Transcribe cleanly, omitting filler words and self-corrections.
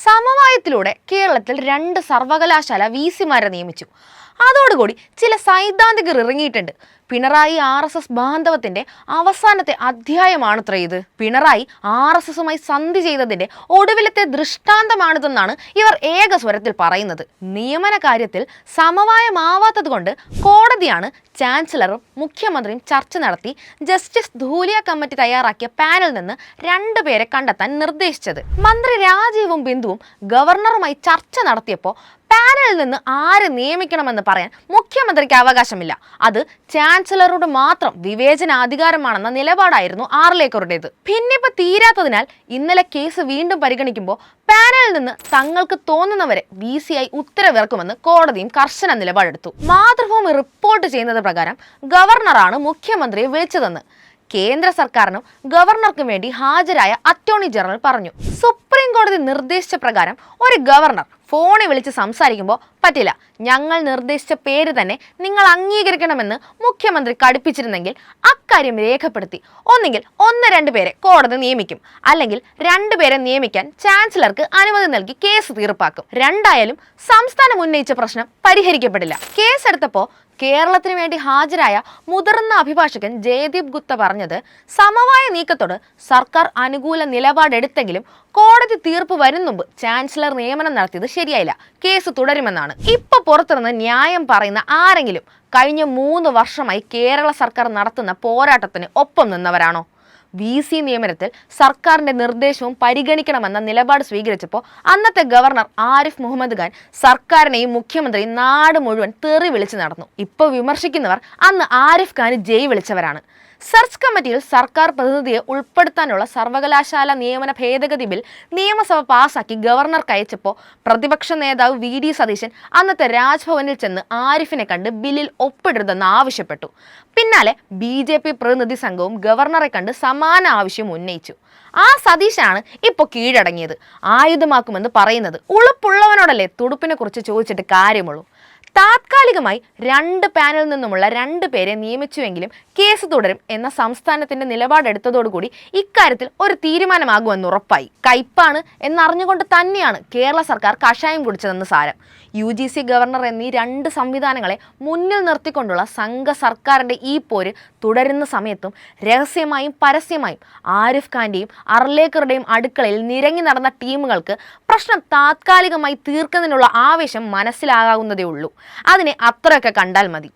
സമവായത്തിലൂടെ കേരളത്തിൽ 2 സർവകലാശാല വിസിമാരെ നിയമിച്ചു. അതോടുകൂടി ചില സൈദ്ധാന്തികർ ഇറങ്ങിയിട്ടുണ്ട്. പിണറായി RSS ബാന്ധവത്തിന്റെ അവസാനത്തെ അധ്യായമാണത്രേ ഇത്. പിണറായി RSSുമായി സന്ധി ചെയ്തതിന്റെ ഒടുവിലത്തെ ദൃഷ്ടാന്തമാണിതെന്നാണ് ഇവർ ഏകസ്വരത്തിൽ പറയുന്നത്. നിയമന കാര്യത്തിൽ സമവായമാവാത്തത് കൊണ്ട് കോടതിയാണ് ചാൻസലറും മുഖ്യമന്ത്രിയും ചർച്ച നടത്തി ജസ്റ്റിസ് ധൂലിയ കമ്മിറ്റി തയ്യാറാക്കിയ പാനലിൽ നിന്ന് 2 പേരെ കണ്ടെത്താൻ നിർദ്ദേശിച്ചത്. മന്ത്രി രാജീവും ബിന്ദുവും ഗവർണറുമായി ചർച്ച നടത്തിയപ്പോൾ പാനലിൽ നിന്ന് ആരെ നിയമിക്കണമെന്ന് പറയാൻ മുഖ്യമന്ത്രിക്ക് അവകാശമില്ല. അത് ചാൻസലറോട് മാത്രം വിവേചനാധികാരമാണെന്ന നിലപാടായിരുന്നു ആർലേക്കറുടേത്. ഭിന്നിപ്പ് തീരാത്തതിനാൽ ഇന്നലെ കേസ് വീണ്ടും പരിഗണിക്കുമ്പോൾ പാനലിൽ നിന്ന് തങ്ങൾക്ക് തോന്നുന്നവരെ VC ഉത്തരവിറക്കുമെന്ന് കോടതിയും കർശന നിലപാടെടുത്തു. മാതൃഭൂമി റിപ്പോർട്ട് ചെയ്യുന്നത് പ്രകാരം ഗവർണറാണ് മുഖ്യമന്ത്രിയെ വിളിച്ചതെന്ന് കേന്ദ്ര സർക്കാരിനും ഗവർണർക്കും വേണ്ടി ഹാജരായ അറ്റോർണി ജനറൽ പറഞ്ഞു. സുപ്രീം കോടതി നിർദ്ദേശിച്ച പ്രകാരം ഒരു ഗവർണർ ഫോണിൽ വിളിച്ച് സംസാരിക്കുമ്പോൾ പറ്റില്ല, ഞങ്ങൾ നിർദ്ദേശിച്ച പേര് തന്നെ നിങ്ങൾ അംഗീകരിക്കണമെന്ന് മുഖ്യമന്ത്രി കടുപ്പിച്ചിരുന്നെങ്കിൽ അക്കാര്യം രേഖപ്പെടുത്തി ഒന്നുകിൽ 1-2 പേരെ കോടതി നിയമിക്കും, അല്ലെങ്കിൽ 2 പേരെ നിയമിക്കാൻ ചാൻസലർക്ക് അനുമതി നൽകി കേസ് തീർപ്പാക്കും. രണ്ടായാലും സംസ്ഥാനം ഉന്നയിച്ച പ്രശ്നം പരിഹരിക്കപ്പെടില്ല. കേസെടുത്തപ്പോൾ കേരളത്തിന് വേണ്ടി ഹാജരായ മുതിർന്ന അഭിഭാഷകൻ ജയദീപ് ഗുപ്ത പറഞ്ഞത് സമവായ നീക്കത്തോട് സർക്കാർ അനുകൂല നിലപാടെടുത്തെങ്കിലും കോടതി തീർപ്പ് വരും മുമ്പ് ചാൻസലർ നിയമനം നടത്തിയത് ശരിയായില്ല, കേസ് തുടരുമെന്നാണ്. ഇപ്പൊ പുറത്തിറന്ന് ന്യായം പറയുന്ന ആരെങ്കിലും കഴിഞ്ഞ 3 വർഷമായി കേരള സർക്കാർ നടത്തുന്ന പോരാട്ടത്തിന് ഒപ്പം നിന്നവരാണോ? VC നിയമനത്തിൽ സർക്കാരിന്റെ നിർദ്ദേശവും പരിഗണിക്കണമെന്ന നിലപാട് സ്വീകരിച്ചപ്പോൾ അന്നത്തെ ഗവർണർ ആരിഫ് മുഹമ്മദ് ഖാൻ സർക്കാരിനെയും മുഖ്യമന്ത്രിയും നാട് മുഴുവൻ തെറി വിളിച്ച് നടന്നു. ഇപ്പോൾ വിമർശിക്കുന്നവർ അന്ന് ആരിഫ് ഖാന് ജയ് വിളിച്ചവരാണ്. സെർച്ച് കമ്മിറ്റിയിൽ സർക്കാർ പ്രതിനിധിയെ ഉൾപ്പെടുത്താനുള്ള സർവകലാശാല നിയമന ഭേദഗതി ബിൽ നിയമസഭ പാസാക്കി ഗവർണർക്ക് അയച്ചപ്പോൾ പ്രതിപക്ഷ നേതാവ് VD സതീശൻ അന്നത്തെ രാജ്ഭവനിൽ ചെന്ന് ആരിഫിനെ കണ്ട് ബില്ലിൽ ഒപ്പിടരുതെന്ന് ആവശ്യപ്പെട്ടു. പിന്നാലെ BJP പ്രതിനിധി സംഘവും ഗവർണറെ കണ്ട് സമാന ആവശ്യം ഉന്നയിച്ചു. ആ സതീശനാണ് ഇപ്പോൾ കീഴടങ്ങിയത്. ആയുധമാക്കുമെന്ന് പറയുന്നത് ഉളുപ്പുള്ളവനോടല്ലേ തുടുപ്പിനെ കുറിച്ച് ചോദിച്ചിട്ട് കാര്യമുള്ളൂ. താത്കാലികമായി 2 പാനലിൽ നിന്നുമുള്ള 2 പേരെ നിയമിച്ചുവെങ്കിലും കേസ് തുടരും എന്ന സംസ്ഥാനത്തിന്റെ നിലപാടെടുത്തതോടുകൂടി ഇക്കാര്യത്തിൽ ഒരു തീരുമാനമാകുമെന്ന് ഉറപ്പായി. കയ്പാണ് എന്നറിഞ്ഞുകൊണ്ട് തന്നെയാണ് കേരള സർക്കാർ കഷായം കുടിച്ചതെന്ന് സാരം. UGC ഗവർണർ എന്നീ 2 സംവിധാനങ്ങളെ മുന്നിൽ നിർത്തിക്കൊണ്ടുള്ള സംഘ സർക്കാരിന്റെ ഈ പോര് തുടരുന്ന സമയത്തും രഹസ്യമായും പരസ്യമായും ആരിഫ് ഖാന്റെയും അർലേക്കറുടെയും അടുക്കളയിൽ നിരങ്ങി നടന്ന ടീമുകൾക്ക് പ്രശ്നം താത്കാലികമായി തീർക്കുന്നതിനുള്ള ആവേശം മനസ്സിലാകാവുന്നതേ ഉള്ളൂ. അതിനെ അത്രയൊക്കെ കണ്ടാൽ മതി.